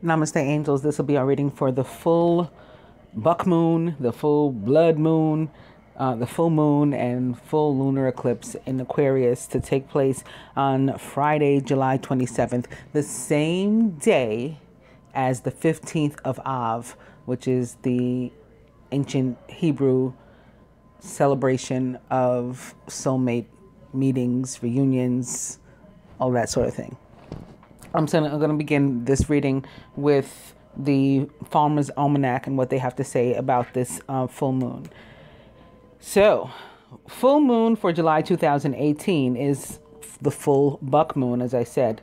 Namaste, angels. This will be our reading for the full buck moon, the full blood moon, the full moon, and full lunar eclipse in Aquarius to take place on Friday, July 27th, the same day as the 15th of Av, which is the ancient Hebrew celebration of soulmate meetings, reunions, all that sort of thing. I'm going to begin this reading with the Farmer's Almanac and what they have to say about this full moon. So, full moon for July 2018 is the full buck moon, as I said.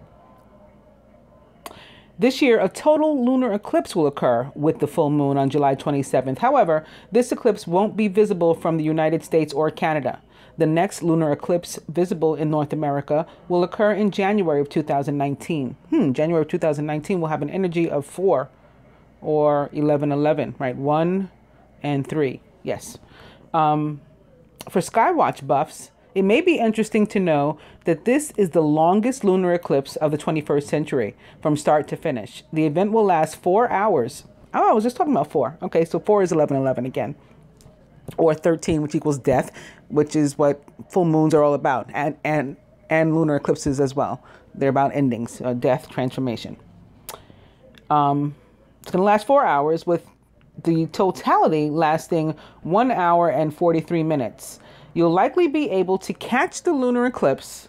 This year, a total lunar eclipse will occur with the full moon on July 27th. However, this eclipse won't be visible from the United States or Canada. The next lunar eclipse visible in North America will occur in January of 2019. January of 2019 will have an energy of 4 or 1111, right? 1 and 3. Yes. For Skywatch buffs, it may be interesting to know that this is the longest lunar eclipse of the 21st century from start to finish. The event will last 4 hours. Oh, I was just talking about 4. Okay, so 4 is 1111 again. Or 13, which equals death, which is what full moons are all about, and lunar eclipses as well. They're about endings, death, transformation. It's going to last 4 hours, with the totality lasting 1 hour and 43 minutes. You'll likely be able to catch the lunar eclipse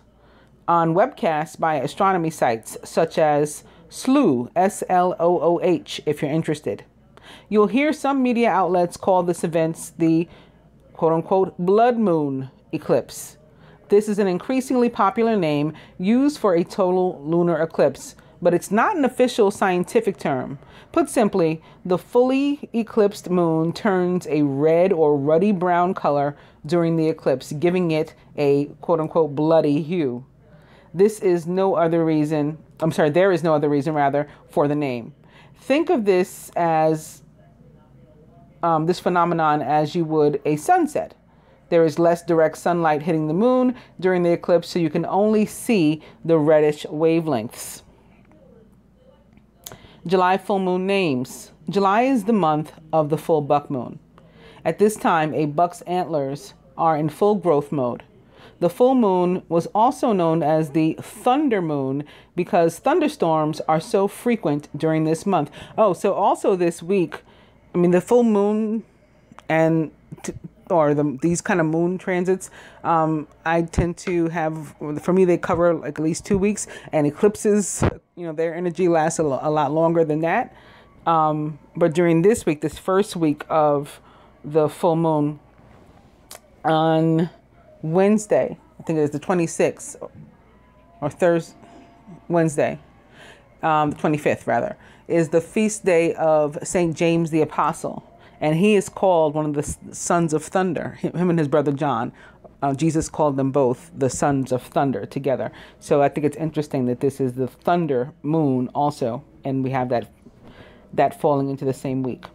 on webcasts by astronomy sites such as SLOOH, S-L-O-O-H, if you're interested. You'll hear some media outlets call this event the quote-unquote blood moon eclipse. This is an increasingly popular name used for a total lunar eclipse, but it's not an official scientific term. Put simply, the fully eclipsed moon turns a red or ruddy brown color during the eclipse, giving it a quote-unquote bloody hue. There is no other reason rather for the name. Think of this as this phenomenon as you would a sunset. There is less direct sunlight hitting the moon during the eclipse, so you can only see the reddish wavelengths. July full moon names. July is the month of the full buck moon. At this time, a buck's antlers are in full growth mode. The full moon was also known as the thunder moon because thunderstorms are so frequent during this month. Oh, so also this week, the full moon and these kind of moon transits, I tend to have, for me, they cover like at least 2 weeks, and eclipses, their energy lasts a lot longer than that. But during this week, this first week of the full moon, on Wednesday, I think it is the 26th, or Thursday, Wednesday, the 25th rather, is the feast day of St. James the Apostle. And he is called one of the sons of thunder, him and his brother John. Jesus called them both the sons of thunder together. So I think it's interesting that this is the thunder moon also, and we have that falling into the same week.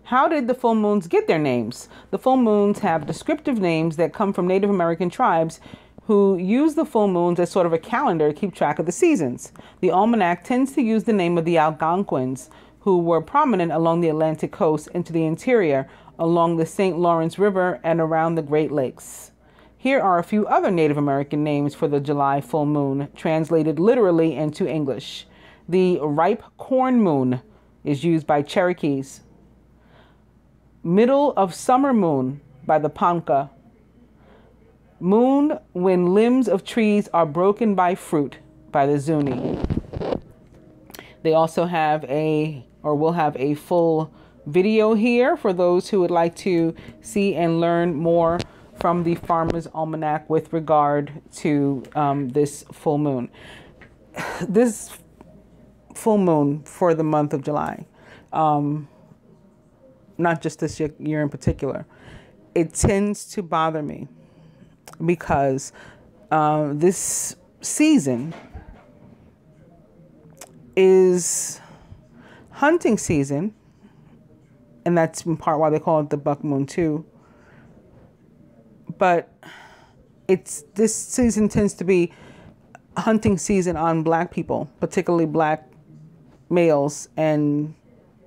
How did the full moons get their names? The full moons have descriptive names that come from Native American tribes who use the full moons as sort of a calendar to keep track of the seasons. The almanac tends to use the name of the Algonquins, who were prominent along the Atlantic coast into the interior, along the St. Lawrence River and around the Great Lakes. Here are a few other Native American names for the July full moon, translated literally into English. The ripe corn moon is used by Cherokees. Middle of summer moon by the Ponca. Moon when limbs of trees are broken by fruit by the Zuni. They also have will have a full video here for those who would like to see and learn more from the Farmer's Almanac with regard to this full moon. This full moon for the month of July, not just this year in particular, it tends to bother me because this season is hunting season, and that's in part why they call it the buck moon too. But this season tends to be hunting season on black people, particularly black males and,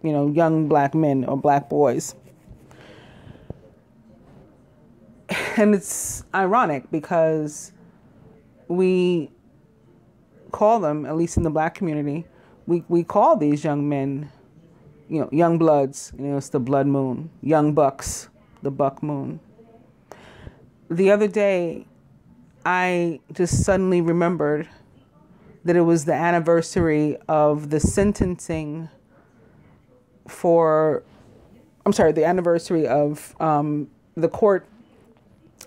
you know, young black men or black boys. And it's ironic because we call them, at least in the black community, we call these young men, you know, young bloods. You know, it's the blood moon. Young bucks, the buck moon. The other day, I just suddenly remembered that it was the anniversary of the sentencing for, I'm sorry, the anniversary of the court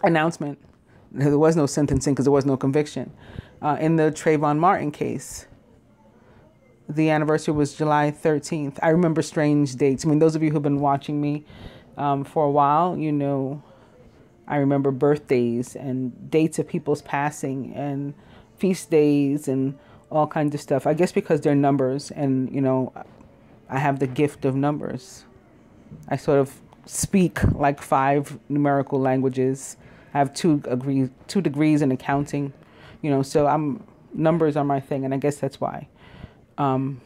announcement. There was no sentencing because there was no conviction in the Trayvon Martin case. The anniversary was July 13th. I remember strange dates. I mean, those of you who've been watching me for a while, you know, I remember birthdays and dates of people's passing and feast days and all kinds of stuff. I guess because they're numbers and, you know, I have the gift of numbers. I sort of speak like 5 numerical languages. I have 2 degrees in accounting, you know, so numbers are my thing. And I guess that's why. Because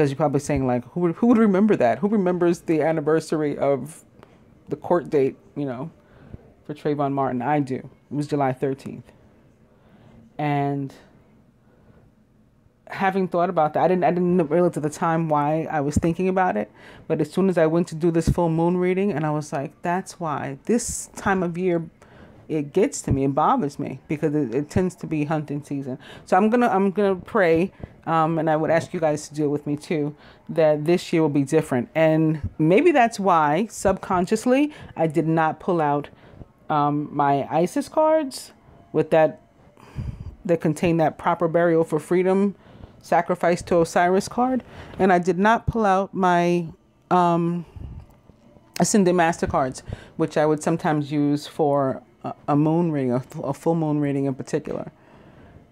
you're probably saying like, who would remember that? Who remembers the anniversary of the court date, you know, for Trayvon Martin? I do. It was July 13th. And having thought about that, I didn't realize at the time why I was thinking about it. But as soon as I went to do this full moon reading, and I was like, that's why this time of year, it gets to me, it bothers me, because it tends to be hunting season. So I'm gonna pray, and I would ask you guys to do it with me too, that this year will be different. And maybe that's why subconsciously I did not pull out my Isis cards with that contain that proper burial for freedom, sacrifice to Osiris card, and I did not pull out my Ascended Master cards, which I would sometimes use for a moon reading, a full moon reading in particular.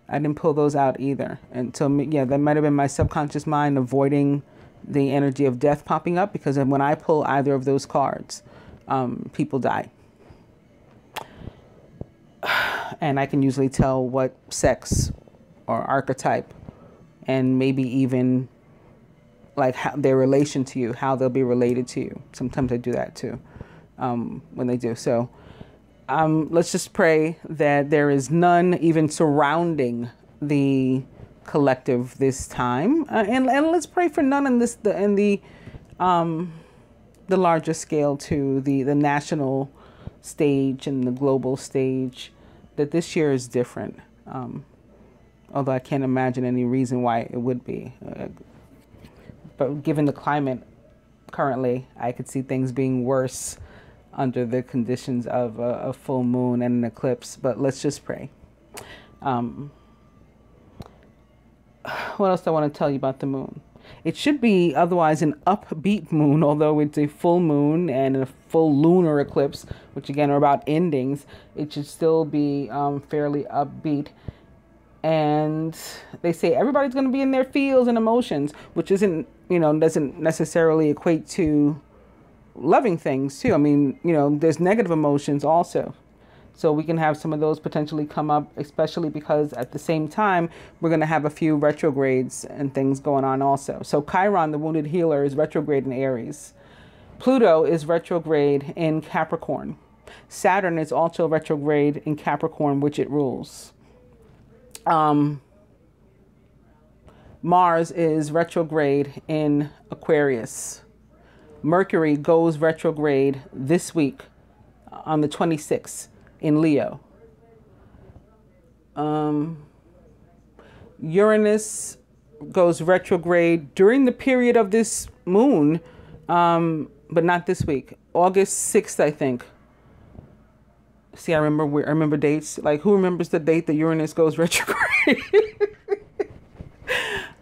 I didn't pull those out either. And so, yeah, that might have been my subconscious mind avoiding the energy of death popping up, because when I pull either of those cards, people die. And I can usually tell what sex or archetype, and maybe even like how their relation to you, how they'll be related to you. Sometimes I do that too, when they do. So let's just pray that there is none even surrounding the collective this time, and let's pray for none in the larger scale too, the national stage and the global stage, that this year is different. Although I can't imagine any reason why it would be. But given the climate currently, I could see things being worse under the conditions of a full moon and an eclipse. But let's just pray. What else do I want to tell you about the moon? It should be otherwise an upbeat moon, although it's a full moon and a full lunar eclipse, which again are about endings. It should still be fairly upbeat. And they say everybody's going to be in their feels and emotions, which isn't, you know, doesn't necessarily equate to loving things too. I mean, you know, there's negative emotions also. So we can have some of those potentially come up, especially because at the same time, we're going to have a few retrogrades and things going on also. So Chiron, the wounded healer, is retrograde in Aries. Pluto is retrograde in Capricorn. Saturn is also retrograde in Capricorn, which it rules. Mars is retrograde in Aquarius. Mercury goes retrograde this week on the 26th in Leo. Uranus goes retrograde during the period of this moon, but not this week. August 6th, I think. See, I remember dates. Like, who remembers the date that Uranus goes retrograde?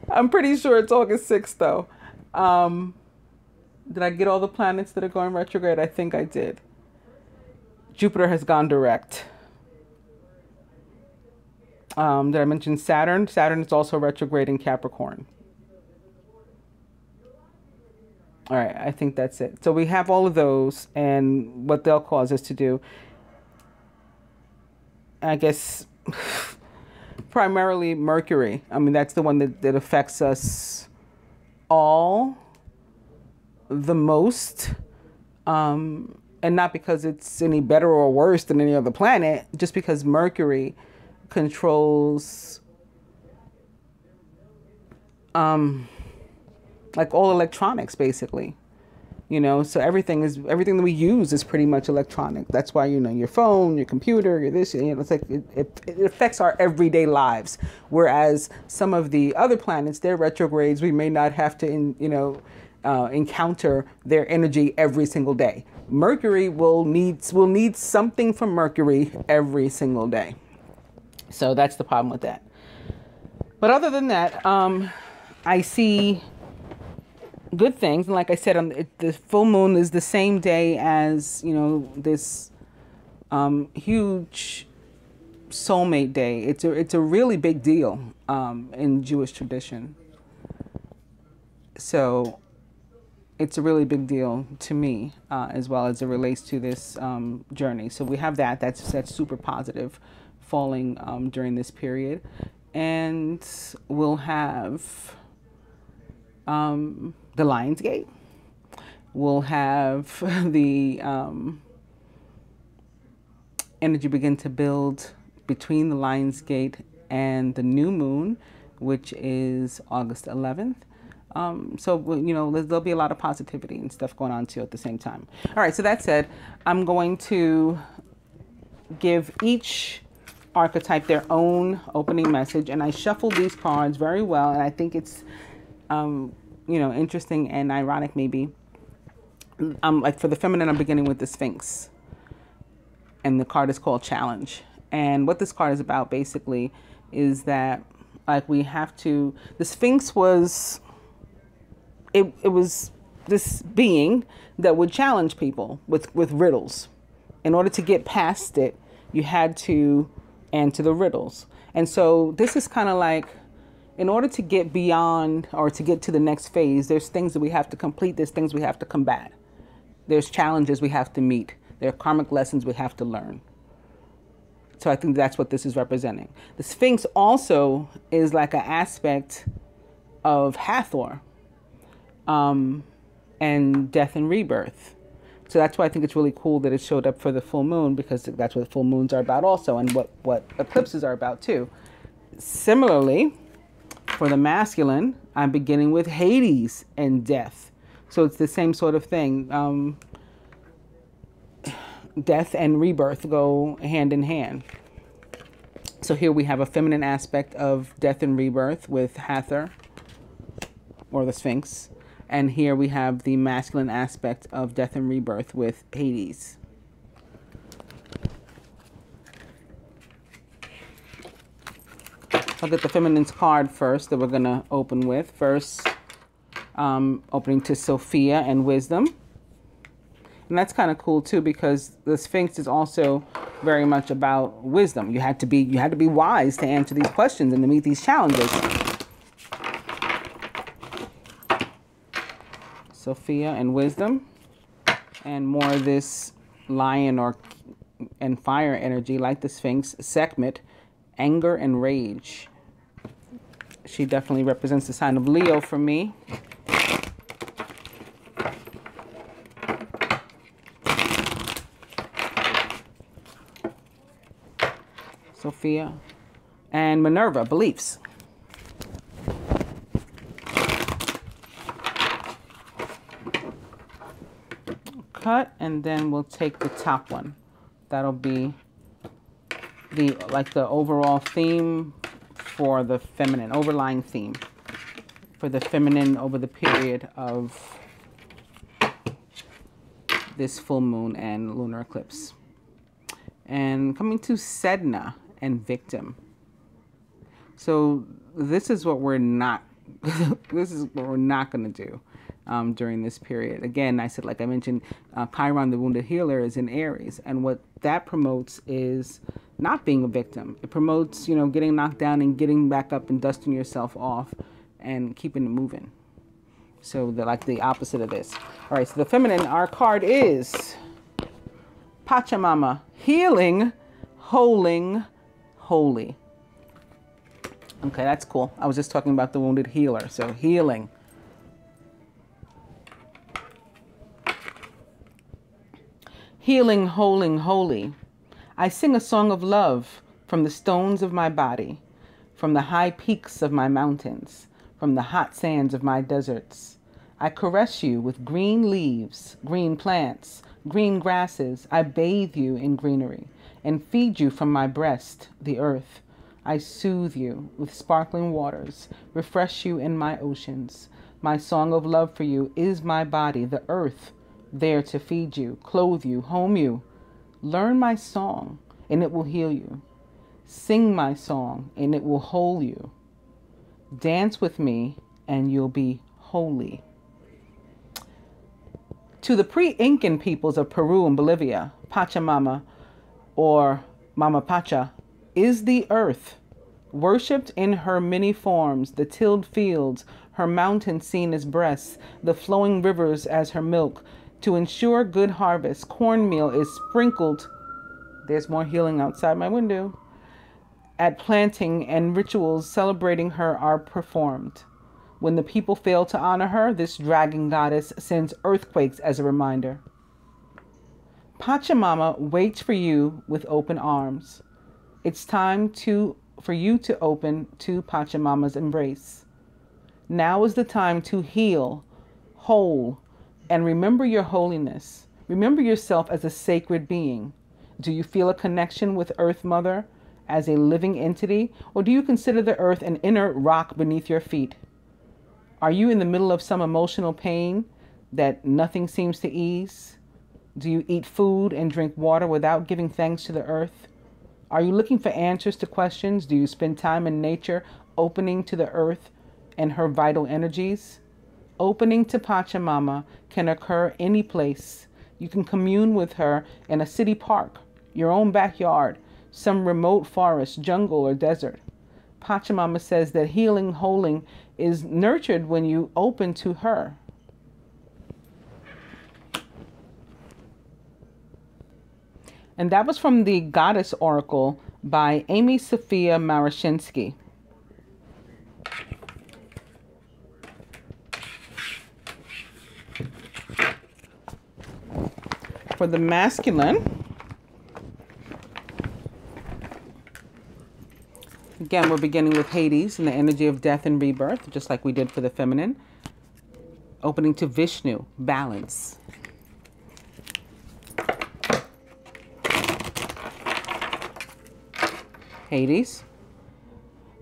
I'm pretty sure it's August 6th, though. Did I get all the planets that are going retrograde? I think I did. Jupiter has gone direct. Did I mention Saturn? Saturn is also retrograde in Capricorn. All right, I think that's it. So we have all of those and what they'll cause us to do. I guess primarily Mercury. I mean, that's the one that affects us all the most. And not because it's any better or worse than any other planet, just because Mercury controls like all electronics, basically. You know, so everything that we use is pretty much electronic. That's why, you know, your phone, your computer, your this, you know, it's like it affects our everyday lives. Whereas some of the other planets, their retrogrades, we may not have to, encounter their energy every single day. Mercury will need something from Mercury every single day. So that's the problem with that. But other than that, I see good things. And like I said, the full moon is the same day as, you know, this huge soulmate day. It's a really big deal in Jewish tradition. So it's a really big deal to me, as well as it relates to this journey. So we have that. That's super positive, falling during this period. And we'll have the Lion's Gate. We'll have the energy begin to build between the Lion's Gate and the new moon, which is August 11th. So, you know, there'll be a lot of positivity and stuff going on too at the same time. All right. So that said, I'm going to give each archetype their own opening message, and I shuffled these cards very well, and I think it's you know, interesting and ironic maybe. Like for the feminine, I'm beginning with the Sphinx, and the card is called Challenge. And what this card is about basically is that, like, we have to, the Sphinx was, it was this being that would challenge people with riddles. In order to get past it, you had to answer the riddles. And so this is kind of like, in order to get beyond or to get to the next phase, there's things that we have to complete. There's things we have to combat. There's challenges we have to meet. There are karmic lessons we have to learn. So I think that's what this is representing. The Sphinx also is like an aspect of Hathor and death and rebirth. So that's why I think it's really cool that it showed up for the full moon, because that's what full moons are about also, and what eclipses are about too. Similarly, for the masculine, I'm beginning with Hades and death. So it's the same sort of thing. Death and rebirth go hand in hand. So here we have a feminine aspect of death and rebirth with Hathor, or the Sphinx. And here we have the masculine aspect of death and rebirth with Hades. I'll get the feminine's card first that we're going to open with. First, opening to Sophia and Wisdom. And that's kind of cool too, because the Sphinx is also very much about wisdom. You had to be wise to answer these questions and to meet these challenges. Sophia and Wisdom, and more of this lion and fire energy like the Sphinx. Sekhmet, anger and rage. She definitely represents the sign of Leo for me. Sophia and Minerva, beliefs. Cut, and then we'll take the top one. That'll be the overall theme for the feminine, overlying theme for the feminine over the period of this full moon and lunar eclipse. And coming to Sedna and victim. So this is what we're not this is what we're not going to do during this period. Again, I said, like I mentioned, Chiron, the wounded healer, is in Aries, and what that promotes is not being a victim. It promotes, you know, getting knocked down and getting back up and dusting yourself off and keeping it moving. So like the opposite of this. All right, so the feminine, our card is Pachamama, healing, holing, holy. Okay, that's cool. I was just talking about the wounded healer. So healing. Healing, holding, holy. I sing a song of love from the stones of my body, from the high peaks of my mountains, from the hot sands of my deserts. I caress you with green leaves, green plants, green grasses. I bathe you in greenery and feed you from my breast, the earth. I soothe you with sparkling waters, refresh you in my oceans. My song of love for you is my body, the earth, there to feed you, clothe you, home you. Learn my song, and it will heal you. Sing my song, and it will hold you. Dance with me, and you'll be holy. To the pre-Incan peoples of Peru and Bolivia, Pachamama, or Mama Pacha, is the earth, worshipped in her many forms, the tilled fields, her mountains seen as breasts, the flowing rivers as her milk. To ensure good harvest, cornmeal is sprinkled. There's more healing outside my window. At planting, and rituals celebrating her are performed. When the people fail to honor her, this dragon goddess sends earthquakes as a reminder. Pachamama waits for you with open arms. It's time for you to open to Pachamama's embrace. Now is the time to heal, whole, and remember your holiness. Remember yourself as a sacred being. Do you feel a connection with Earth Mother as a living entity, or do you consider the earth an inert rock beneath your feet? Are you in the middle of some emotional pain that nothing seems to ease? Do you eat food and drink water without giving thanks to the earth? Are you looking for answers to questions? Do you spend time in nature, opening to the earth and her vital energies? Opening to Pachamama can occur any place. You can commune with her in a city park, your own backyard, some remote forest, jungle, or desert. Pachamama says that healing, holding is nurtured when you open to her. And that was from the Goddess Oracle by Amy Sophia Marashinsky. For the masculine, again, we're beginning with Hades and the energy of death and rebirth, just like we did for the feminine. Opening to Vishnu, balance. Hades.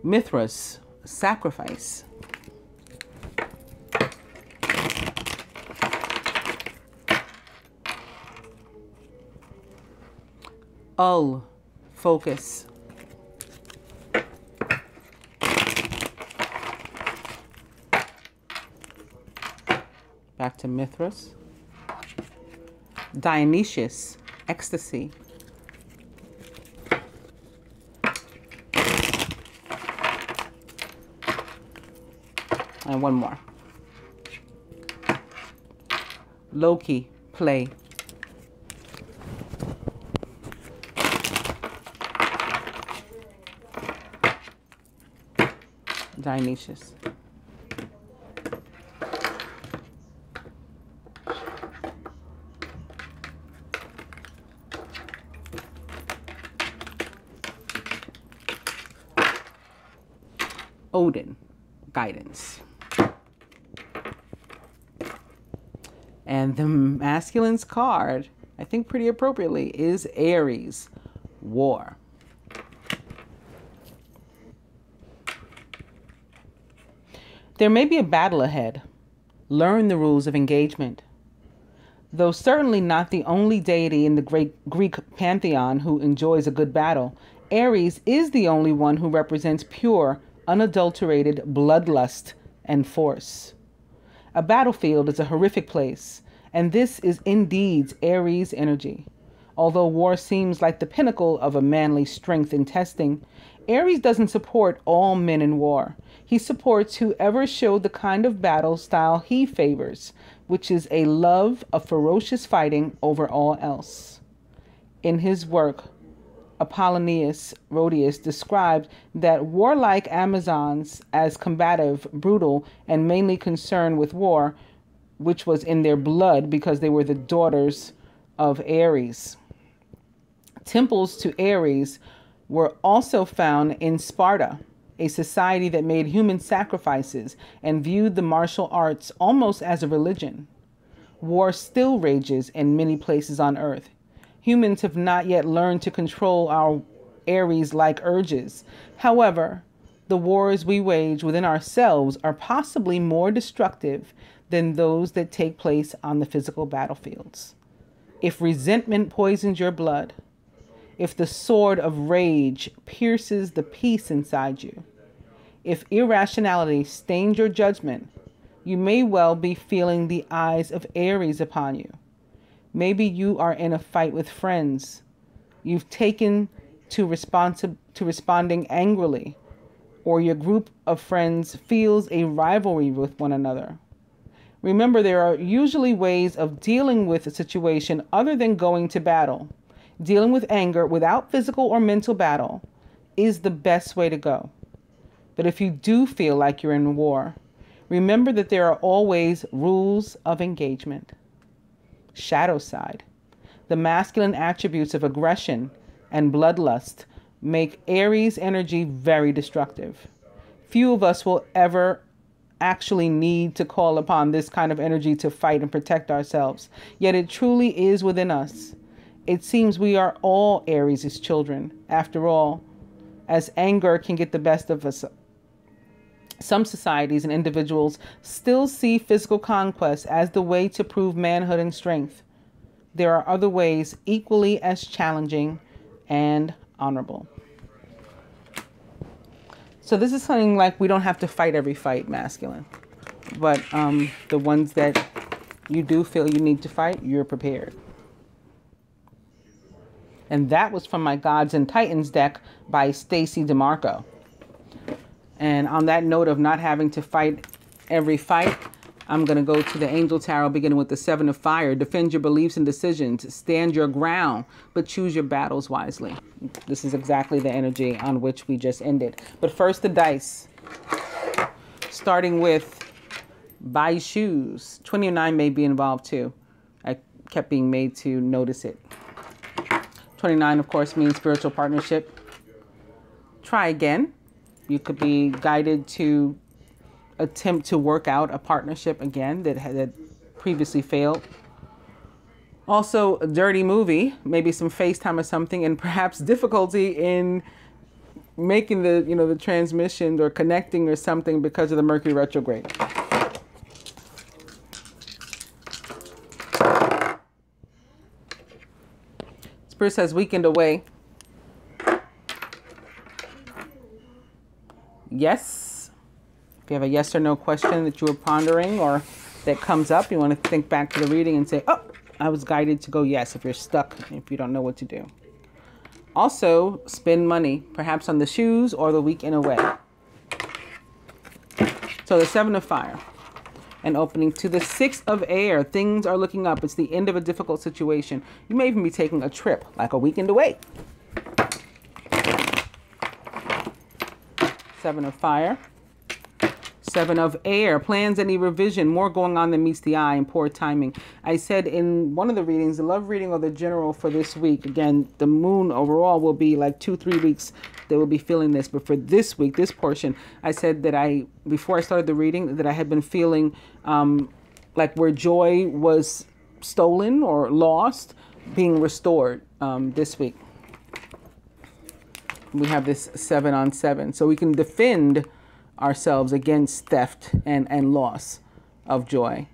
Mithras, sacrifice. Focus. Back to Mithras. Dionysius, ecstasy. And one more. Loki, play. Dionysius. Odin, guidance. And the masculine's card, I think pretty appropriately, is Aries, war. There may be a battle ahead. Learn the rules of engagement. Though certainly not the only deity in the great Greek pantheon who enjoys a good battle, Aries is the only one who represents pure, unadulterated bloodlust and force. A battlefield is a horrific place, and this is indeed Aries' energy. Although war seems like the pinnacle of a manly strength and testing, Aries doesn't support all men in war. He supports whoever showed the kind of battle style he favors, which is a love of ferocious fighting over all else. In his work, Apollonius Rhodius described that warlike Amazons as combative, brutal, and mainly concerned with war, which was in their blood because they were the daughters of Ares. Temples to Ares were also found in Sparta, a society that made human sacrifices and viewed the martial arts almost as a religion. War still rages in many places on Earth. Humans have not yet learned to control our Ares-like urges. However, the wars we wage within ourselves are possibly more destructive than those that take place on the physical battlefields. If resentment poisons your blood, if the sword of rage pierces the peace inside you, if irrationality stains your judgment, you may well be feeling the eyes of Ares upon you. Maybe you are in a fight with friends. You've taken to responding angrily, or your group of friends feels a rivalry with one another. Remember, there are usually ways of dealing with a situation other than going to battle. Dealing with anger without physical or mental battle is the best way to go. But if you do feel like you're in war, remember that there are always rules of engagement. Shadow side. The masculine attributes of aggression and bloodlust make Aries energy very destructive. Few of us will ever actually need to call upon this kind of energy to fight and protect ourselves, yet it truly is within us. It seems we are all Aries' children. After all, as anger can get the best of us, some societies and individuals still see physical conquest as the way to prove manhood and strength. There are other ways equally as challenging and honorable. So this is something like we don't have to fight every fight, masculine. But the ones that you do feel you need to fight, you're prepared. And that was from my Gods and Titans deck by Stacy DeMarco. And on that note of not having to fight every fight, I'm going to go to the Angel Tarot, beginning with the Seven of Fire. Defend your beliefs and decisions. Stand your ground, but choose your battles wisely. This is exactly the energy on which we just ended. But first, the dice. Starting with buy shoes. 29 may be involved too. I kept being made to notice it. 29, of course, means spiritual partnership. Try again. You could be guided to attempt to work out a partnership again that had previously failed. Also, a dirty movie, maybe some FaceTime or something, and perhaps difficulty in making the, the transmission or connecting or something because of the Mercury retrograde. Spirit says weekend away. Yes. If you have a yes or no question that you were pondering or that comes up, you want to think back to the reading and say, oh, I was guided to go yes, if you're stuck, if you don't know what to do. Also, spend money, perhaps on the shoes or the weekend away. So the Seven of Fire. And opening to the Six of Air. Things are looking up. It's the end of a difficult situation. You may even be taking a trip, like a weekend away. Seven of Fire. Seven of Air. Plans that need revision. More going on than meets the eye and poor timing. I said in one of the readings, the love reading or the general for this week, again, the moon overall will be like 2-3 weeks they will be feeling this. But for this week, this portion, I said that before I started the reading, that I had been feeling like where joy was stolen or lost, being restored this week. We have this 7 on 7. So we can defend ourselves against theft and loss of joy.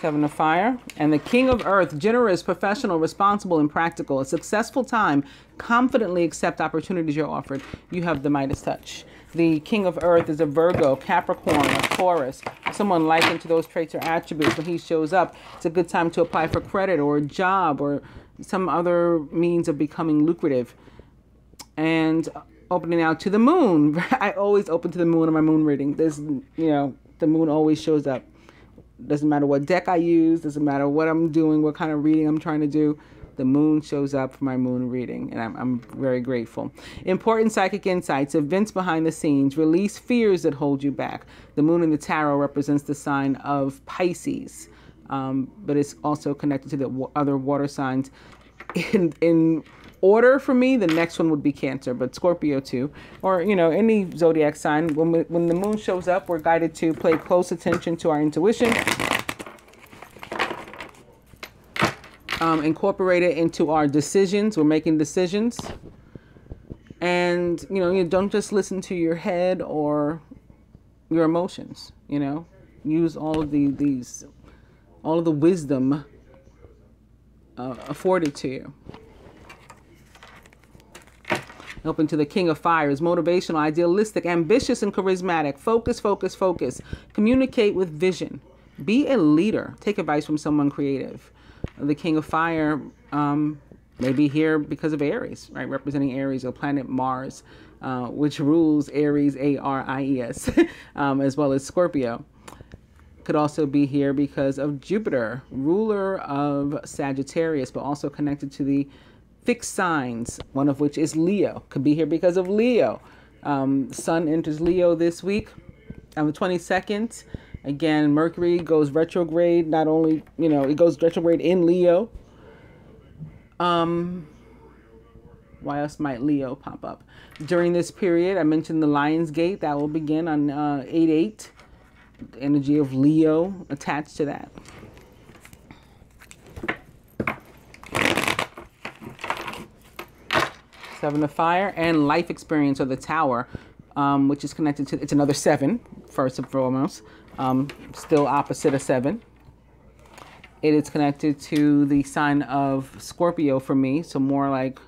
Seven of Fire. And the King of Earth, generous, professional, responsible, and practical. A successful time. Confidently accept opportunities you're offered. You have the Midas touch. The King of Earth is a Virgo, Capricorn, a Taurus. Someone likened to those traits or attributes. When he shows up, it's a good time to apply for credit or a job or some other means of becoming lucrative. And opening out to the moon. I always open to the moon in my moon reading. There's, the moon always shows up. Doesn't matter what deck I use. Doesn't matter what I'm doing, what kind of reading I'm trying to do. The moon shows up for my moon reading, and I'm very grateful. Important psychic insights, events behind the scenes, release fears that hold you back. The moon in the tarot represents the sign of Pisces, but it's also connected to the other water signs. In order for me, the next one would be Cancer, but Scorpio too, or any zodiac sign. When the moon shows up, we're guided to pay close attention to our intuition. Incorporate it into our decisions. We're making decisions. And, you don't just listen to your head or your emotions, Use all of all of the wisdom afforded to you. Open to the King of Fire is motivational, idealistic, ambitious, and charismatic. Focus, focus, focus. Communicate with vision. Be a leader. Take advice from someone creative. The King of Fire may be here because of Aries, right? Representing Aries, or planet Mars, which rules Aries, Aries, as well as Scorpio. Could also be here because of Jupiter, ruler of Sagittarius, but also connected to the fixed signs, one of which is Leo. Could be here because of Leo. Sun enters Leo this week on the 22nd. Again, Mercury goes retrograde. Not only, it goes retrograde in Leo. Why else might Leo pop up? During this period, I mentioned the Lion's Gate. That will begin on 8/8. The energy of Leo attached to that. Seven of Fire and life experience, or the Tower, which is connected to, it's another 7, first and foremost. Still opposite of 7. It is connected to the sign of Scorpio for me, so more like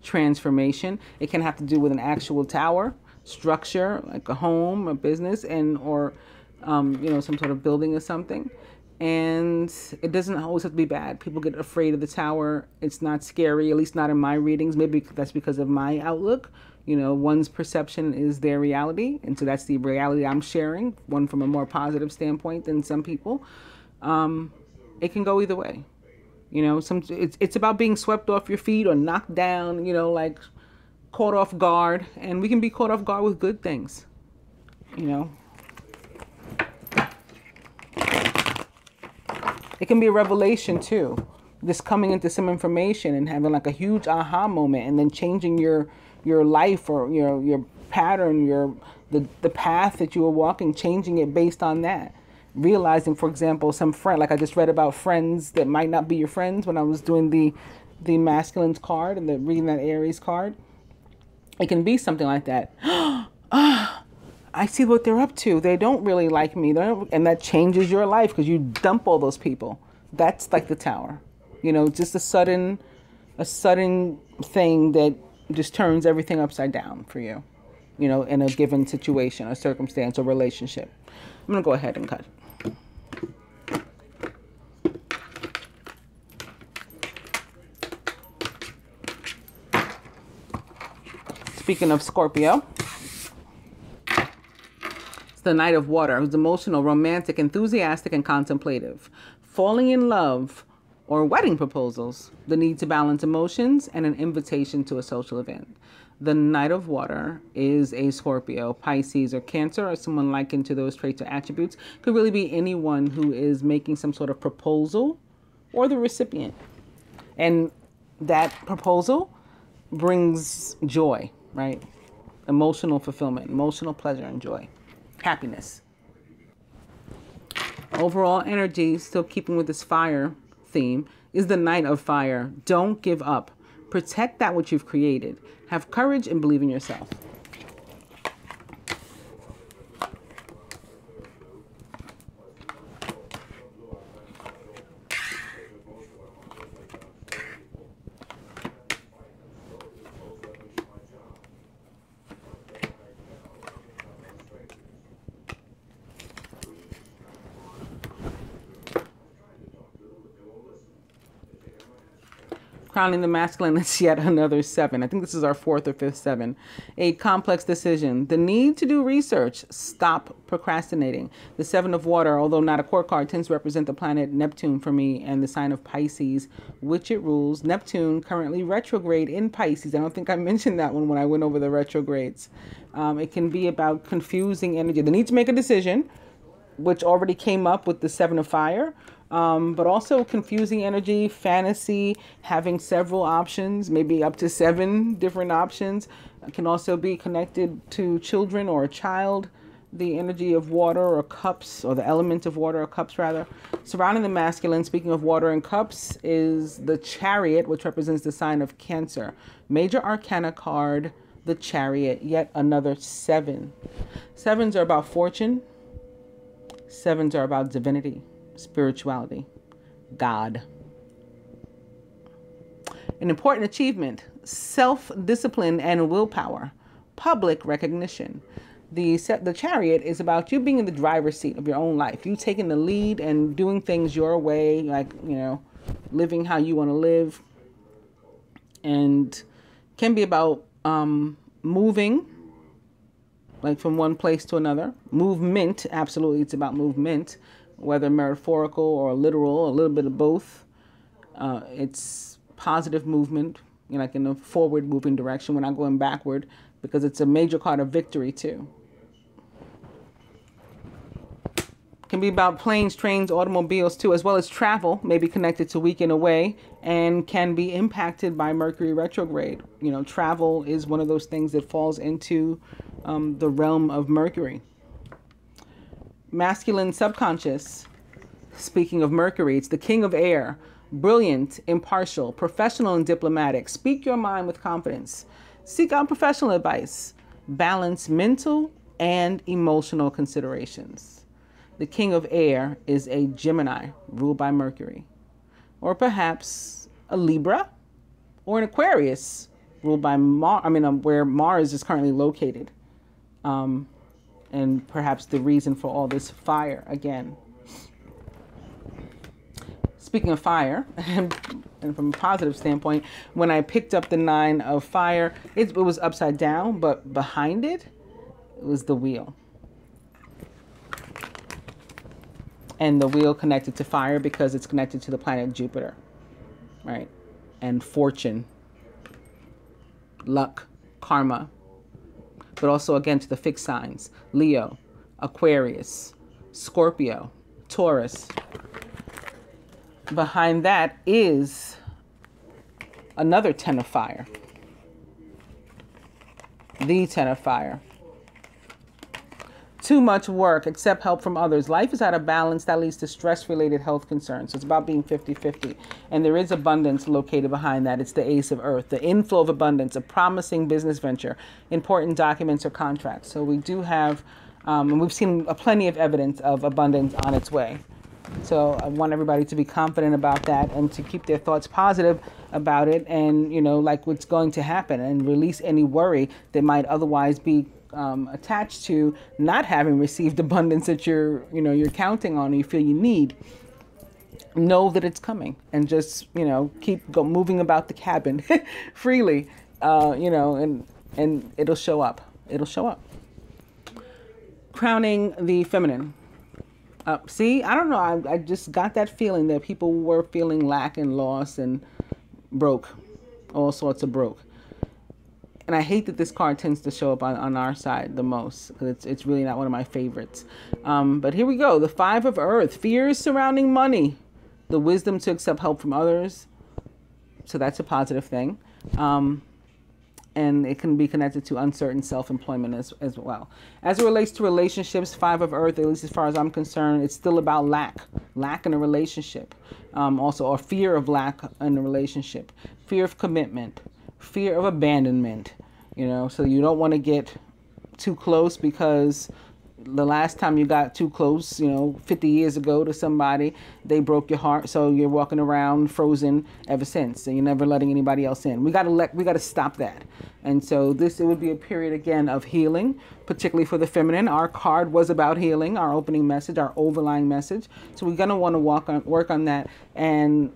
transformation. It can have to do with an actual tower structure, like a home, a business, or some sort of building or something. And it doesn't always have to be bad. People get afraid of the tower. It's not scary, at least not in my readings. Maybe that's because of my outlook. One's perception is their reality. And so that's the reality I'm sharing, one from a more positive standpoint than some people. It can go either way. It's about being swept off your feet or knocked down, like caught off guard. And we can be caught off guard with good things, It can be a revelation too. Just coming into some information and having like a huge aha moment, and then changing your life, or your pattern, the path that you were walking, changing it based on that. Realizing, for example, some friend, like I just read about friends that might not be your friends when I was doing the masculine's card and reading that Aries card. It can be something like that. I see what they're up to. They don't really like me. And that changes your life because you dump all those people. That's like the Tower. Just a sudden thing that just turns everything upside down for you, in a given situation, a circumstance, or relationship. I'm going to go ahead and cut. Speaking of Scorpio, the Knight of Water, who's emotional, romantic, enthusiastic, and contemplative. Falling in love or wedding proposals, the need to balance emotions, and an invitation to a social event. The Knight of Water is a Scorpio, Pisces, or Cancer, or someone likened to those traits or attributes. Could really be anyone who is making some sort of proposal or the recipient. And that proposal brings joy, right? Emotional fulfillment, emotional pleasure and joy. Happiness. Overall energy, still keeping with this fire theme, is the Knight of Fire. Don't give up. Protect that which you've created. Have courage and believe in yourself. Crowning the masculine is yet another 7. I think this is our 4th or 5th 7. A complex decision. The need to do research. Stop procrastinating. The 7 of water, although not a core card, tends to represent the planet Neptune for me and the sign of Pisces, which it rules. Neptune currently retrograde in Pisces. I don't think I mentioned that one when I went over the retrogrades. It can be about confusing energy. The need to make a decision, which already came up with the 7 of fire. But also confusing energy, fantasy, having several options, maybe up to 7 different options. It can also be connected to children or a child. The energy of water or cups, or the element of water or cups rather. Surrounding the masculine, speaking of water and cups, is the Chariot, which represents the sign of Cancer. Major Arcana card, the Chariot, yet another 7. 7s are about fortune. 7s are about divinity. Spirituality, God. An important achievement, self-discipline and willpower, public recognition. The Chariot is about you being in the driver's seat of your own life. You taking the lead and doing things your way, like, you know, living how you want to live. And can be about moving, like from one place to another. Movement, absolutely, it's about movement. Whether metaphorical or literal, a little bit of both. It's positive movement, you know, like in a forward moving direction. We're not going backward, because it's a major card of victory too. Can be about planes, trains, automobiles too, as well as travel, maybe connected to weekend away, and can be impacted by Mercury retrograde. You know, travel is one of those things that falls into the realm of Mercury. Masculine subconscious, speaking of Mercury, it's the king of air, brilliant, impartial, professional and diplomatic. Speak your mind with confidence. Seek out professional advice. Balance mental and emotional considerations. The king of air is a Gemini, ruled by Mercury. Or perhaps a Libra or an Aquarius, ruled by Mars, where Mars is currently located. And perhaps the reason for all this fire again. Speaking of fire, and from a positive standpoint, when I picked up the 9 of fire, it was upside down, but behind it was the wheel. And the wheel connected to fire because it's connected to the planet Jupiter, right? And fortune, luck, karma. But also, again, to the fixed signs, Leo, Aquarius, Scorpio, Taurus. Behind that is another 10 of fire. The 10 of fire. Too much work, accept help from others. Life is out of balance. That leads to stress-related health concerns. So it's about being 50-50. And there is abundance located behind that. It's the Ace of Earth, the inflow of abundance, a promising business venture, important documents or contracts. So we do have, and we've seen plenty of evidence of abundance on its way. So I want everybody to be confident about that and to keep their thoughts positive about it, and, you know, like what's going to happen, and release any worry that might otherwise be attached to not having received abundance that you're counting on, or you feel you need. Know that it's coming, and just, keep moving about the cabin freely, and it'll show up. It'll show up. Crowning the feminine. See, I don't know. I just got that feeling that people were feeling lack and loss and broke, all sorts of broke. And I hate that this card tends to show up on our side the most, because it's really not one of my favorites. But here we go. The 5 of Earth. Fears surrounding money. The wisdom to accept help from others. So that's a positive thing. And it can be connected to uncertain self-employment as well. As it relates to relationships, 5 of Earth, at least as far as I'm concerned, it's still about lack. Lack in a relationship. Also, or fear of lack in a relationship. Fear of commitment. Fear of abandonment, so you don't want to get too close, because the last time you got too close, 50 years ago to somebody, they broke your heart. So you're walking around frozen ever since, and you're never letting anybody else in. We got to stop that. And so it would be a period again of healing, particularly for the feminine. Our card was about healing, our opening message, our overlying message. So we're going to want to work on that, and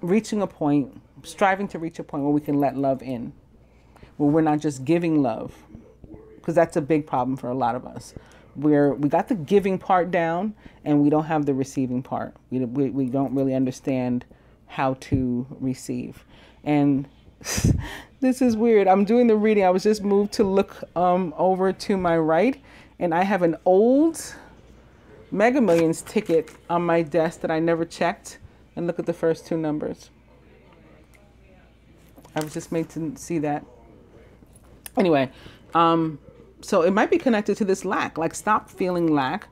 reaching a point, striving to reach a point where we can let love in, where we're not just giving love, because that's a big problem for a lot of us. We got the giving part down and we don't have the receiving part. We don't really understand how to receive. And this is weird. I'm doing the reading. I was just moved to look over to my right, and I have an old Mega Millions ticket on my desk that I never checked. And look at the first two numbers. I was just made to see that. Anyway, so it might be connected to this lack. Like, stop feeling lack,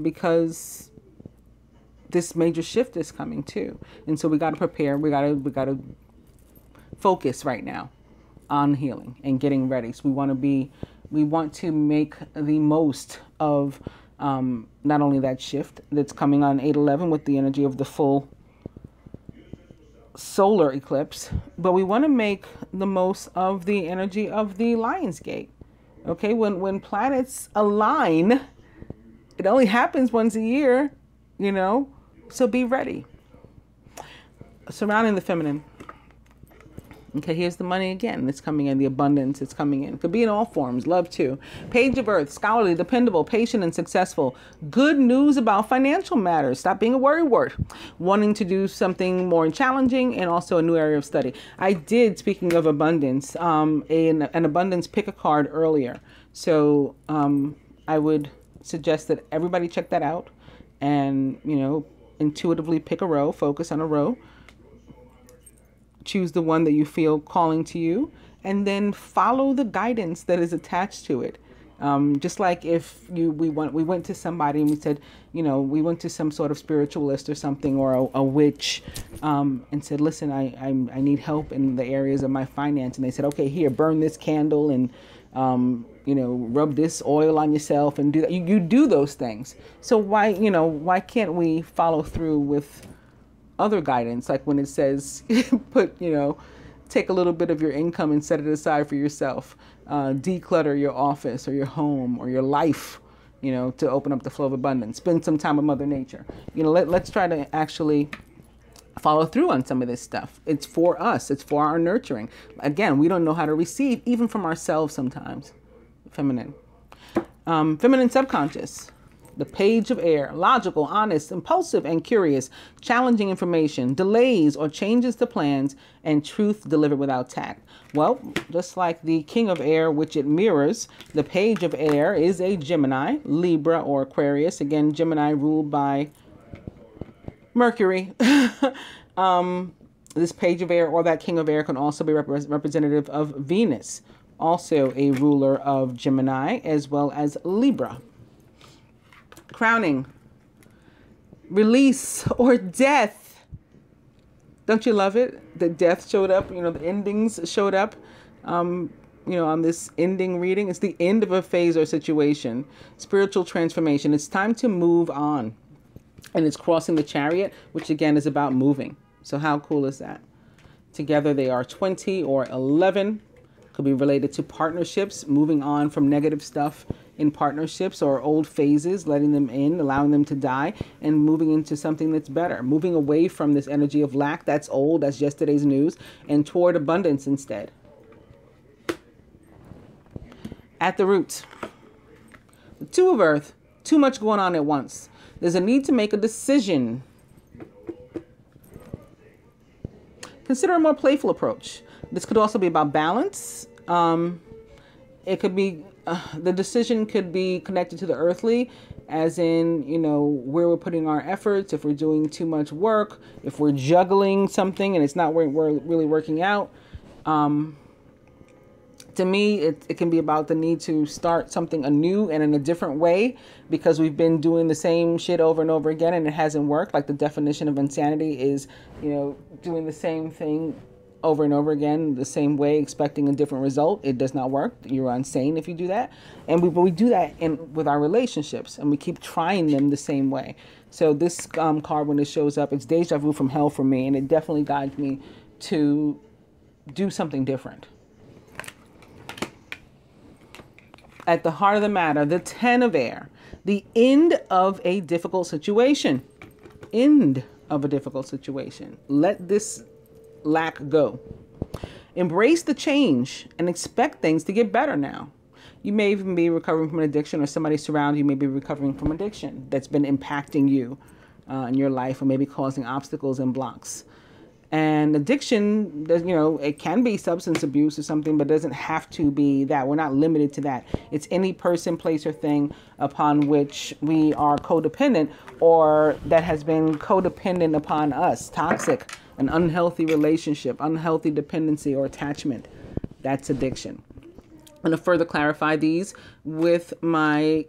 because this major shift is coming too. And so we got to prepare. We got to focus right now on healing and getting ready. So we want to make the most of not only that shift that's coming on 8/11 with the energy of the full solar eclipse, but we want to make the most of the energy of the Lion's Gate. Okay, when planets align, it only happens once a year, you know, so be ready. Surrounding the feminine. Okay, here's the money again. It's coming in. The abundance, it's coming in. Could be in all forms. Love too. Page of Earth, scholarly, dependable, patient, and successful. Good news about financial matters. Stop being a worrywart. Wanting to do something more challenging, and also a new area of study. I did, speaking of abundance, an abundance pick a card earlier. So I would suggest that everybody check that out and, you know, intuitively pick a row, focus on a row. Choose the one that you feel calling to you, and then follow the guidance that is attached to it. Just like if we went to somebody and we said, you know, we went to some sort of spiritualist or something, or a witch, and said, listen, I need help in the areas of my finance. And they said, okay, here, burn this candle and, you know, rub this oil on yourself and do that. You do those things. So why can't we follow through with other guidance, like when it says take a little bit of your income and set it aside for yourself, declutter your office or your home or your life, you know, to open up the flow of abundance, spend some time with Mother Nature. You know, let's try to actually follow through on some of this stuff. It's for us. It's for our nurturing. Again, we don't know how to receive even from ourselves sometimes. Feminine subconscious. The Page of Air, logical, honest, impulsive, and curious, challenging information, delays or changes to plans, and truth delivered without tact. Well, just like the King of Air, which it mirrors, the Page of Air is a Gemini, Libra, or Aquarius. Again, Gemini ruled by Mercury. This Page of Air or that King of Air can also be representative of Venus, also a ruler of Gemini, as well as Libra. Crowning, release or death. Don't you love it? The death showed up, you know, the endings showed up, you know, on this ending reading. It's the end of a phase or situation. Spiritual transformation. It's time to move on. And it's crossing the Chariot, which again is about moving. So how cool is that? Together they are 20 or 11. Could be related to partnerships, moving on from negative stuff in partnerships or old phases, letting them in, allowing them to die, and moving into something that's better, moving away from this energy of lack that's old, that's yesterday's news, and toward abundance instead. At the root, the Two of Earth, too much going on at once. There's a need to make a decision. Consider a more playful approach. This could also be about balance. It could be, the decision could be connected to the earthly, as in, you know, where we're putting our efforts, if we're doing too much work, if we're juggling something and it's not really working out. To me, it can be about the need to start something anew and in a different way, because we've been doing the same shit over and over again and it hasn't worked. Like the definition of insanity is, you know, doing the same thing over and over again, the same way, expecting a different result. It does not work. You're insane if you do that. And we do that with our relationships, and we keep trying them the same way. So this card, when it shows up, it's deja vu from hell for me, and it definitely guides me to do something different. At the heart of the matter, the Ten of Air, the end of a difficult situation. End of a difficult situation. Let this lack go. Embrace the change and expect things to get better now. You may even be recovering from an addiction, or somebody surrounding you may be recovering from addiction that's been impacting you in your life, or maybe causing obstacles and blocks. And addiction, you know, it can be substance abuse or something, but it doesn't have to be that. We're not limited to that. It's any person, place, or thing upon which we are codependent, or that has been codependent upon us. Toxic, an unhealthy relationship, unhealthy dependency or attachment. That's addiction. I'm going to further clarify these with my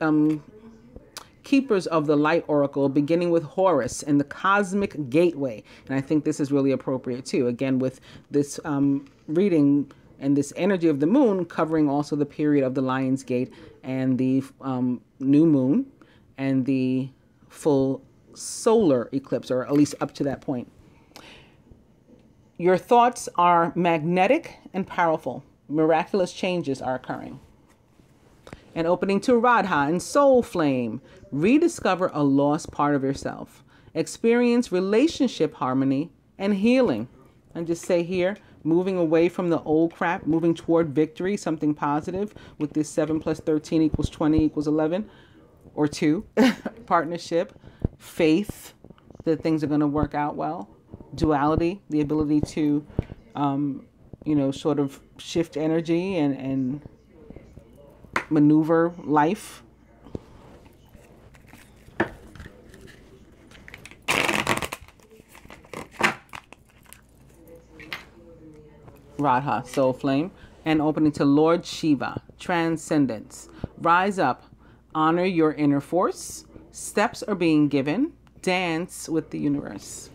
Keepers of the Light Oracle, beginning with Horus and the Cosmic Gateway. And I think this is really appropriate too. Again, with this reading and this energy of the moon covering also the period of the Lion's Gate and the new moon and the full solar eclipse, or at least up to that point. Your thoughts are magnetic and powerful. Miraculous changes are occurring. And opening to Radha and Soul Flame. Rediscover a lost part of yourself. Experience relationship harmony and healing. And just say here, moving away from the old crap, moving toward victory, something positive with this 7 plus 13 equals 20 equals 11 or 2. Partnership, faith that things are going to work out well. Duality, the ability to, you know, sort of shift energy and maneuver life. Radha, Soul Flame, and opening to Lord Shiva, Transcendence. Rise up, honor your inner force. Steps are being given. Dance with the universe.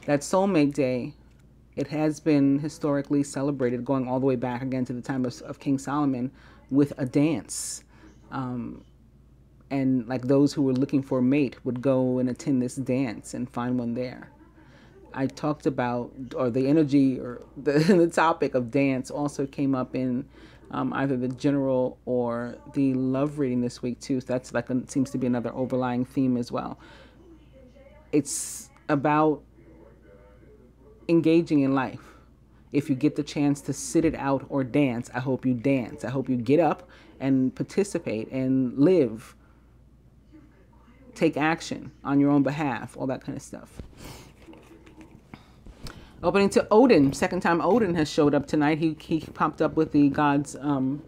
That Soulmate Day, it has been historically celebrated, going all the way back again to the time of King Solomon, with a dance. And like those who were looking for a mate would go and attend this dance and find one there. I talked about, or the energy or the topic of dance also came up in either the general or the love reading this week too. So that's like seems to be another overlying theme as well. It's about engaging in life. If you get the chance to sit it out or dance, I hope you dance. I hope you get up and participate and live. Take action on your own behalf, all that kind of stuff. Opening to Odin. Second time Odin has showed up tonight. He popped up with the Gods and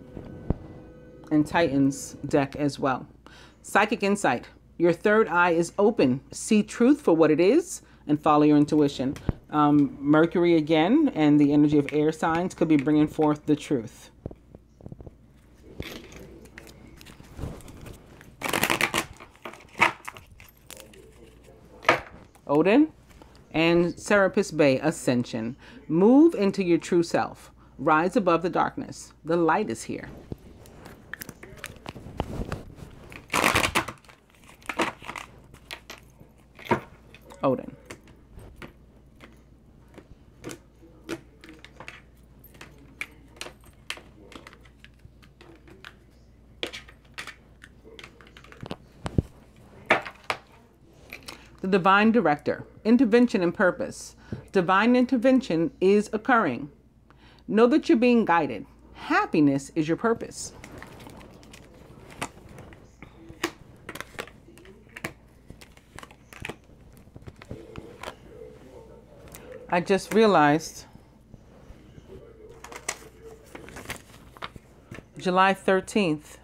Titans deck as well. Psychic insight. Your third eye is open. See truth for what it is and follow your intuition. Mercury again and the energy of air signs could be bringing forth the truth. Odin and Serapis Bay, Ascension. Move into your true self. Rise above the darkness. The light is here. Odin. The Divine Director, intervention and purpose. Divine intervention is occurring. Know that you're being guided. Happiness is your purpose. I just realized July 13th,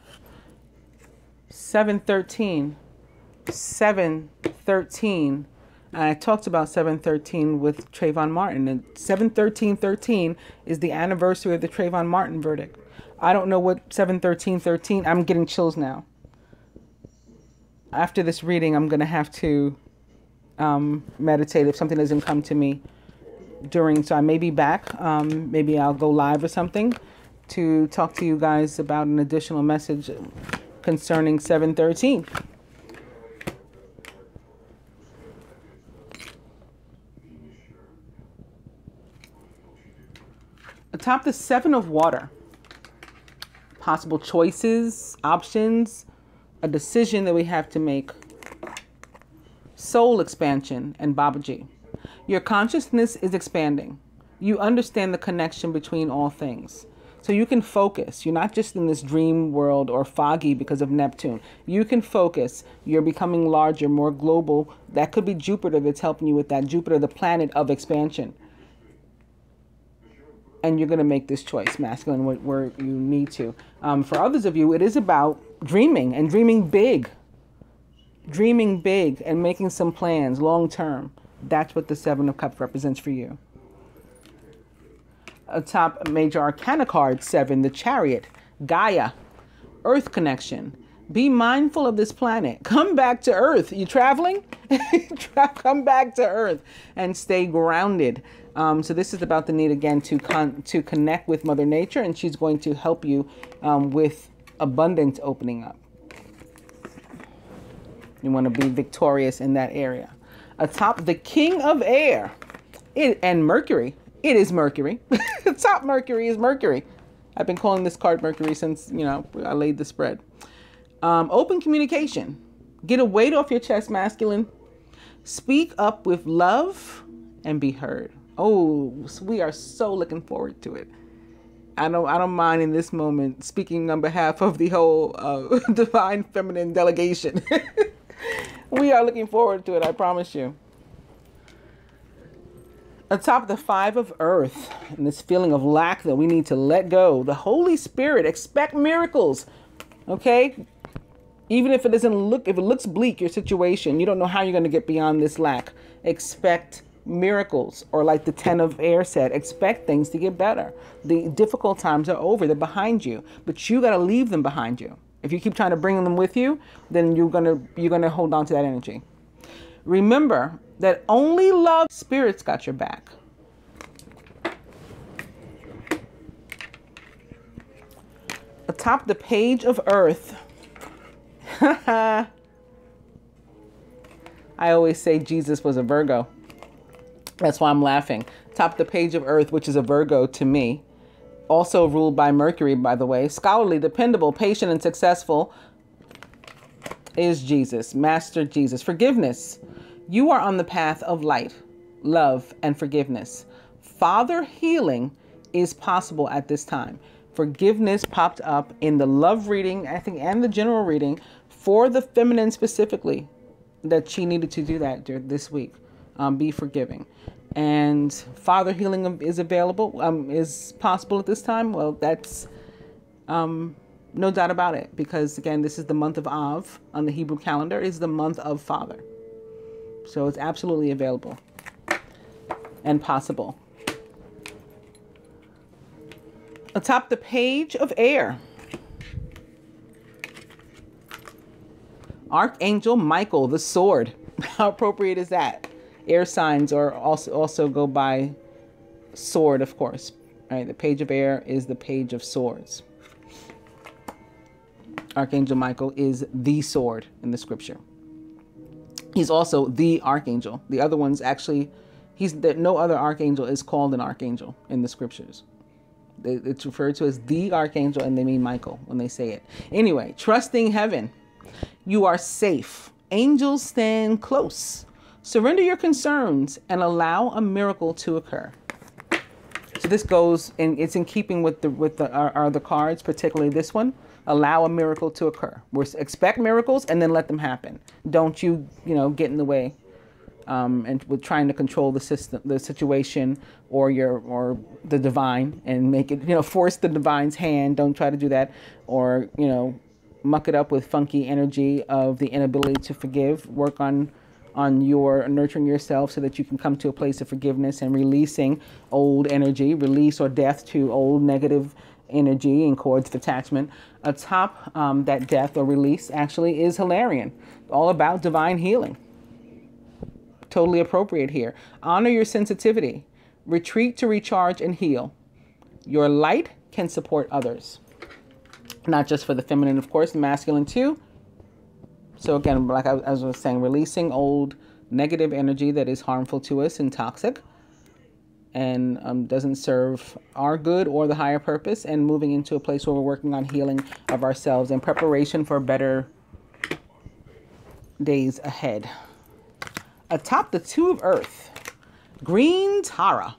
7/13. 7/13. I talked about 7/13 with Trayvon Martin, and 7/13/13 is the anniversary of the Trayvon Martin verdict. I don't know what 7/13/13. I'm getting chills now. After this reading, I'm gonna have to meditate if something doesn't come to me during. So I may be back. Maybe I'll go live or something to talk to you guys about an additional message concerning 7/13. Atop the 7 of water, possible choices, options, a decision that we have to make. Soul expansion and Babaji. Your consciousness is expanding. You understand the connection between all things. So you can focus. You're not just in this dream world or foggy because of Neptune. You can focus. You're becoming larger, more global. That could be Jupiter that's helping you with that. Jupiter, the planet of expansion. And you're going to make this choice, masculine, where you need to. For others of you, it is about dreaming and dreaming big. Dreaming big and making some plans long term. That's what the Seven of Cups represents for you. A top major arcana card, 7, the Chariot, Gaia, Earth connection. Be mindful of this planet. Come back to Earth. You traveling? Come back to Earth and stay grounded. So this is about the need again to connect with Mother Nature, and she's going to help you with abundance opening up. You want to be victorious in that area. Atop the King of Air, and Mercury. It is Mercury. Top Mercury is Mercury. I've been calling this card Mercury since, I laid the spread. Open communication. Get a weight off your chest, masculine. Speak up with love and be heard. Oh, we are so looking forward to it. I don't mind in this moment speaking on behalf of the whole divine feminine delegation. We are looking forward to it, I promise you. Atop the 5 of Earth, and this feeling of lack that we need to let go. The Holy Spirit, expect miracles, okay? Even if it looks bleak, your situation, you don't know how you're going to get beyond this lack. Expect miracles, or like the 10 of Air said, expect things to get better. The difficult times are over, they're behind you, but you got to leave them behind you. If you keep trying to bring them with you, then you're gonna hold on to that energy. Remember that only love spirits got your back. Atop the page of Earth. I always say Jesus was a Virgo. That's why I'm laughing. Top the page of Earth, which is a Virgo to me. Also ruled by Mercury, by the way. Scholarly, dependable, patient, and successful is Jesus. Master Jesus. Forgiveness. You are on the path of light, love, and forgiveness. Father healing is possible at this time. Forgiveness popped up in the love reading, I think, and the general reading for the feminine specifically, that she needed to do that this week. Be forgiving. And father healing is available, is possible at this time. Well, that's no doubt about it, because again, this is the month of Av on the Hebrew calendar, is the month of father. So it's absolutely available and possible. Atop the page of Air, Archangel Michael, the sword. How appropriate is that? Air signs are also go by sword, of course. All right, the page of Air is the page of swords. Archangel Michael is the sword in the scripture. He's also the archangel. The other ones actually, no other archangel is called an archangel in the scriptures. It's referred to as the archangel, and they mean Michael when they say it. Anyway, trusting heaven. You are safe. Angels stand close. Surrender your concerns and allow a miracle to occur. So this goes, and it's in keeping with the cards, particularly this one. Allow a miracle to occur. Expect miracles and then let them happen. Don't you get in the way, and with trying to control the situation, or the divine, and make it force the divine's hand. Don't try to do that, or muck it up with funky energy of the inability to forgive. Work on your nurturing yourself so that you can come to a place of forgiveness and releasing old energy, release or death to old negative energy and cords of attachment. Atop that death or release actually is Hilarion, all about divine healing. Totally appropriate here. Honor your sensitivity. Retreat to recharge and heal. Your light can support others. Not just for the feminine, of course, the masculine too. So again, like I was saying, releasing old negative energy that is harmful to us and toxic. and doesn't serve our good or the higher purpose, and moving into a place where we're working on healing of ourselves in preparation for better days ahead. Atop the Two of Earth, green Tara.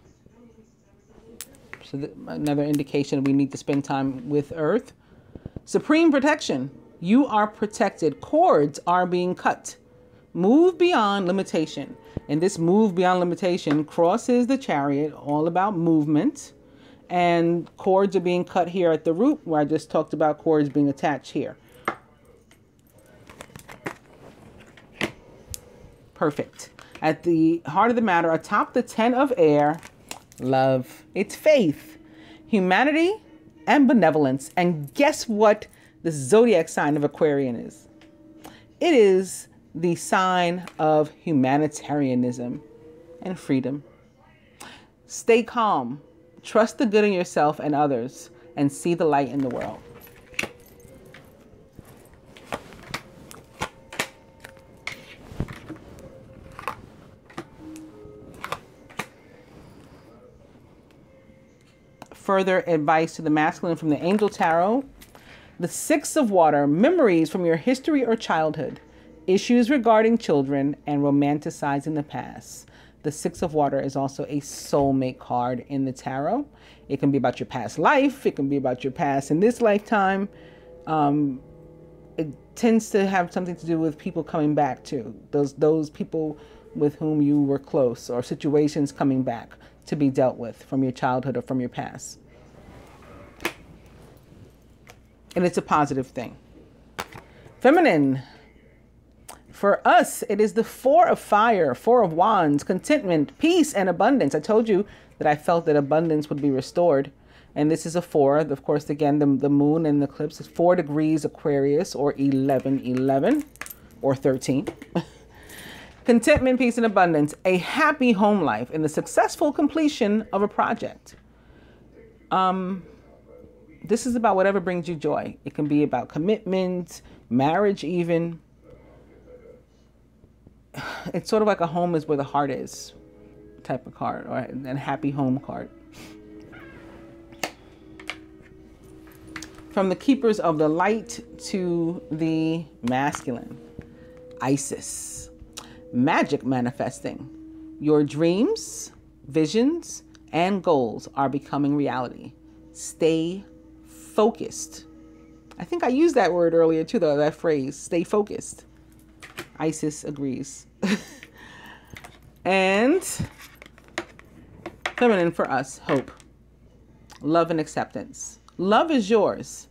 So another indication we need to spend time with Earth. Supreme protection. You are protected. Cords are being cut. Move beyond limitation. And this move beyond limitation crosses the Chariot, all about movement. And cords are being cut here at the root, where I just talked about cords being attached here. Perfect. At the heart of the matter, atop the 10 of air, love. It's faith, humanity, and benevolence. And guess what the zodiac sign of Aquarian is? It is the sign of humanitarianism and freedom. Stay calm. Trust the good in yourself and others, and see the light in the world. Further advice to the masculine from the Angel Tarot. The Six of Water, memories from your history or childhood, issues regarding children, and romanticizing the past. The Six of Water is also a soulmate card in the tarot. It can be about your past life. It can be about your past in this lifetime. It tends to have something to do with people coming back too. Those people with whom you were close, or situations coming back to be dealt with from your childhood or from your past. And it's a positive thing. Feminine. For us, it is the Four of Fire, Four of Wands, contentment, peace, and abundance. I told you that I felt that abundance would be restored. And this is a 4. Of course, again, the moon and the eclipse is 4 degrees Aquarius, or 1111, or 13. Contentment, peace, and abundance. A happy home life and the successful completion of a project. This is about whatever brings you joy. It can be about commitment, marriage even. It's sort of like a home is where the heart is type of card, or a happy home card. From the Keepers of the Light to the masculine. Isis. Magic manifesting. Your dreams, visions, and goals are becoming reality. Stay focused. I think I used that word earlier too, though, that phrase, stay focused. Isis agrees. And feminine for us, hope, love, and acceptance. Love is yours.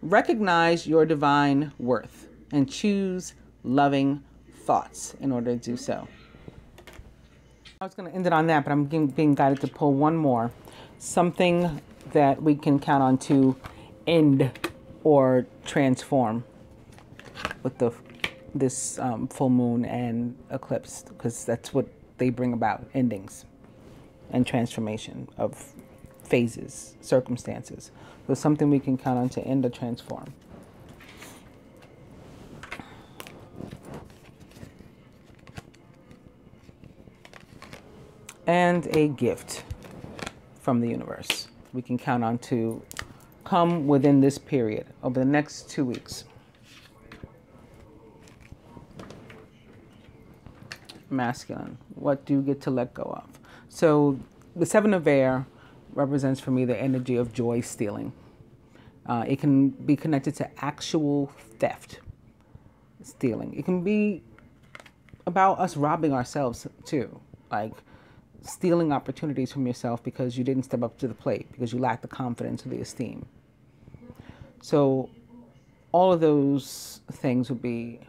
Recognize your divine worth and choose loving thoughts in order to do so. I was going to end it on that, but I'm being guided to pull one more. Something that we can count on to end or transform with this full moon and eclipse, because that's what they bring about, endings and transformation of phases, circumstances. So something we can count on to end or transform. And a gift from the universe we can count on to come within this period over the next 2 weeks. Masculine, what do you get to let go of? So the Seven of Air represents for me the energy of joy stealing. It can be connected to actual theft, stealing. It can be about us robbing ourselves too, like stealing opportunities from yourself because you didn't step up to the plate, because you lacked the confidence or the esteem. So all of those things would be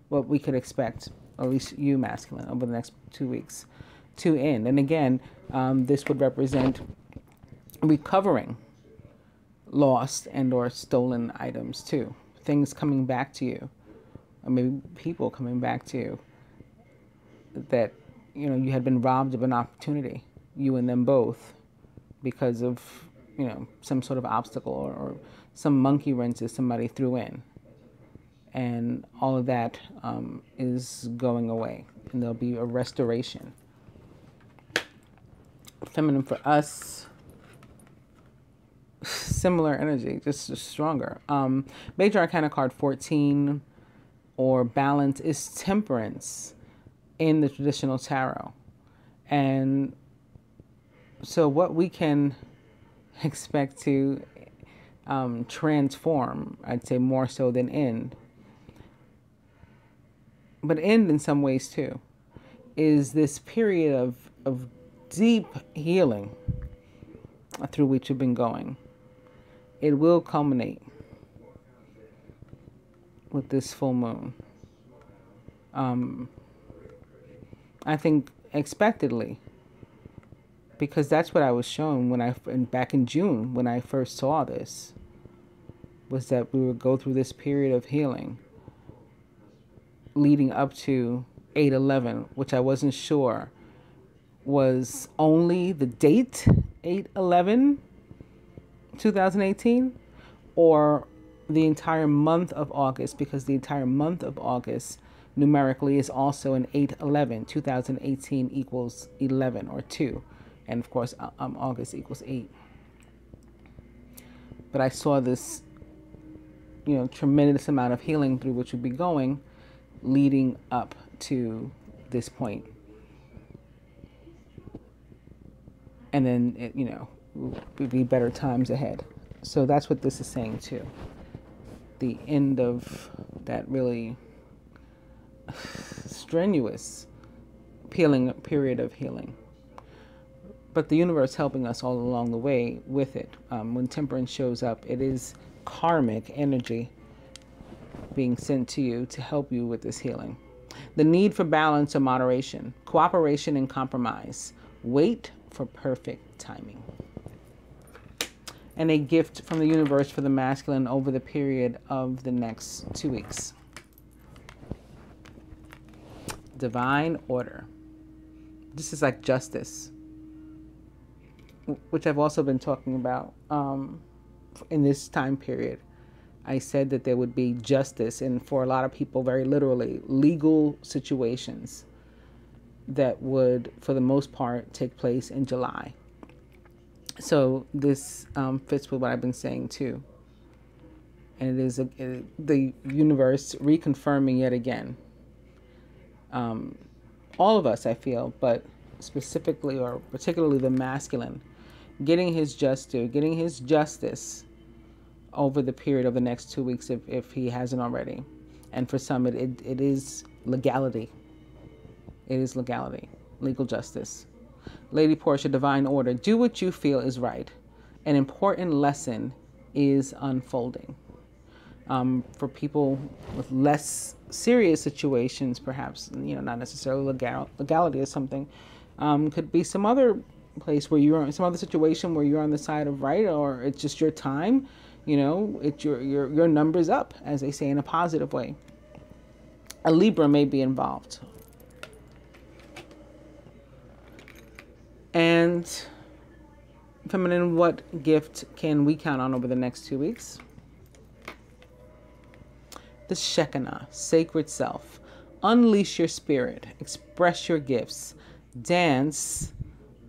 what we could expect, or at least you, masculine, over the next 2 weeks to end. And again, this would represent recovering lost and or stolen items too. Things coming back to you, or maybe people coming back to you that, you know, you had been robbed of an opportunity, you and them both, because of, you know, some sort of obstacle or some monkey wrenches somebody threw in. And all of that is going away, and there'll be a restoration. Feminine for us, similar energy, just stronger. Major Arcana card 14 or balance is temperance in the traditional tarot. And so what we can expect to transform, I'd say more so than end, but end in some ways too, is this period of deep healing through which you've been going. It will culminate with this full moon. I think expectedly, because that's what I was shown when back in June when I first saw this, was that we would go through this period of healing leading up to 8/11, which I wasn't sure was only the date 8/11/2018 or the entire month of August, because the entire month of August numerically is also an 8/11/2018 equals 11 or 2, and of course August equals 8. But I saw this, tremendous amount of healing through which we'd be going leading up to this point. And then, would be better times ahead. So that's what this is saying too. The end of that really strenuous period of healing. But the universe helping us all along the way with it. When temperance shows up, it is karmic energy being sent to you to help you with this healing. The need for balance or moderation, cooperation and compromise. Wait for perfect timing. And a gift from the universe for the masculine over the period of the next 2 weeks. Divine order. This is like justice, which I've also been talking about in this time period. I said that there would be justice, and for a lot of people, very literally, legal situations that would, for the most part, take place in July. So this fits with what I've been saying too. And it is the universe reconfirming yet again. All of us, I feel, but specifically or particularly the masculine, getting his just due, getting his justice over the period of the next 2 weeks if he hasn't already. And for some, it is legality. It is legality, legal justice. Lady Portia, divine order. Do what you feel is right. An important lesson is unfolding. For people with less serious situations, perhaps, not necessarily legality or something, could be some other place where you're in some other situation where you're on the side of right, or it's just your time. It's your number's up, as they say, in a positive way. A Libra may be involved. And feminine, what gift can we count on over the next 2 weeks? The Shekinah, sacred self. Unleash your spirit. Express your gifts. Dance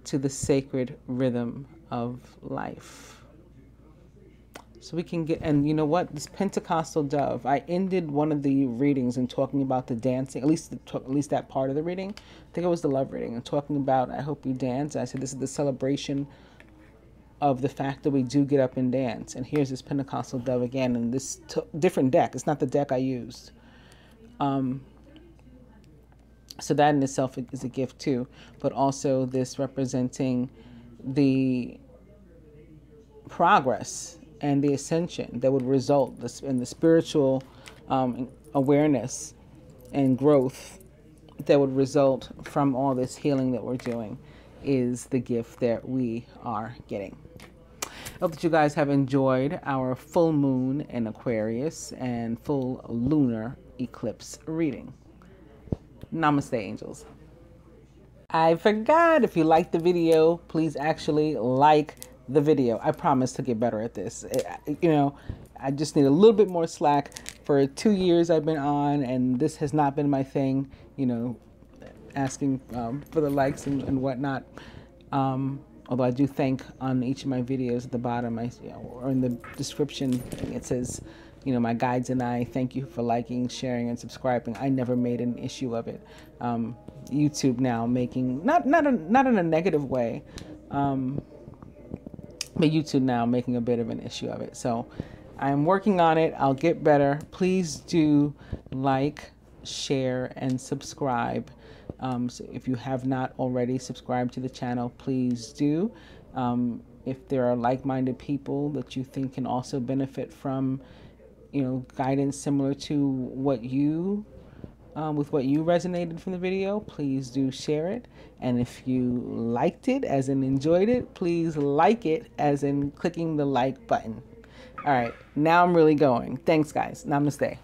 to the sacred rhythm of life. So we can get, and you know what? This Pentecostal dove, I ended one of the readings in talking about the dancing, at least that part of the reading. I think it was the love reading, and talking about, I hope you dance. I said, this is the celebration of the fact that we do get up and dance. And here's this Pentecostal dove again, and this different deck. It's not the deck I used. So that in itself is a gift too, but also this representing the progress and the ascension that would result in the spiritual awareness and growth that would result from all this healing that we're doing is the gift that we are getting. I hope that you guys have enjoyed our full moon in Aquarius and full lunar eclipse reading. Namaste, angels. I forgot, if you liked the video, please actually like the video. I promise to get better at this. I just need a little bit more slack. For 2 years I've been on, and this has not been my thing, asking for the likes and whatnot. Although I do thank on each of my videos at the bottom, or in the description, it says, my guides and I thank you for liking, sharing, and subscribing. I never made an issue of it. YouTube now making not in a negative way, but YouTube now making a bit of an issue of it. So I'm working on it. I'll get better. Please do like, share, and subscribe. So if you have not already subscribed to the channel, please do. If there are like-minded people that you think can also benefit from, guidance similar to what you, with what you resonated from the video, please do share it. And if you liked it, as in enjoyed it, please like it, as in clicking the like button. All right, now I'm really going. Thanks, guys. Namaste.